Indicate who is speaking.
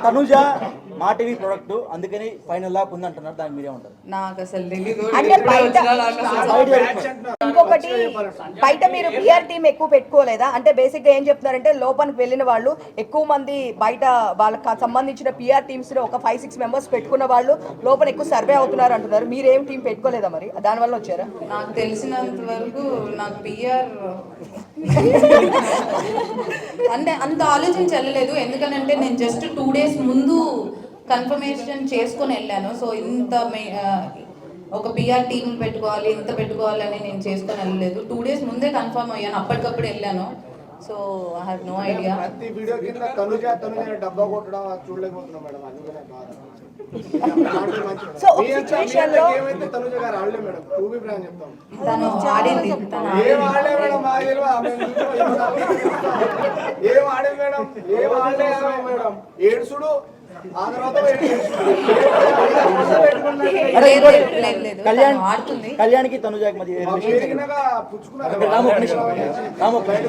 Speaker 1: తనుజ మా TV product అందుకని final lock ఉంది అంటున్నారు, దానికి మీరే ఉంటారు.
Speaker 2: నాకు అసలు తెలీదు.
Speaker 3: అంటే బయట ఇంకొకటి బయట మీరు పిఆర్ టీం ఎక్కువ పెట్టుకోలేదా? అంటే బేసిక్ గా ఏం చెప్తున్నారంటే లోపలికి వెళ్ళిన వాళ్ళు ఎక్కువ మంది బయట వాళ్ళకి సంబంధించిన పిఆర్ టీమ్స్ లో ఒక 5-6 మెంబర్స్ పెట్టుకున్న వాళ్ళు లోపల ఎక్కువ సర్వే అవుతున్నారు అంటున్నారు. మీరేం టీం పెట్టుకోలేదా మరి? దానివల్ల వచ్చారా?
Speaker 2: నాకు తెలిసినంత వరకు నాకు పిఆర్ అంటే అంత ఆలోచన చెల్లలేదు. ఎందుకనంటే నేను జస్ట్ 2 days ముందు కన్ఫర్మేషన్ చేసుకొని వెళ్ళాను. సో ఇంత ఒక పిఆర్ టీమ్ పెట్టుకోవాలి, ఇంత పెట్టుకోవాలని నేను చేసుకొని వెళ్ళలేదు. 2 days ముందే కన్ఫర్మ్ అయ్యాను, అప్పటికప్పుడు వెళ్ళాను. So I have no idea.
Speaker 4: ప్రతి వీడియో కింద తనుజ డబ్బా కొట్టడం చూడలేకపోతున్నాం మేడం, అందుకనే బాధ.
Speaker 3: సో ఒక సిచువేషన్ లో
Speaker 4: ఏమైతే తనుజ గారు ఆడలే మేడం, టూ బి బ్రాండ్ చెప్తాం.
Speaker 2: తను ఆడింది,
Speaker 4: ఏం ఆడలే మేడం, మా తెలియదు. ఏం ఆడే మేడం, ఏం ఆడలే మేడం. ఏడుసుడు ఆ తర్వాత
Speaker 1: కళ్యాణ్కి తనుజాకి మధ్య
Speaker 4: పుచ్చుకున్నారు.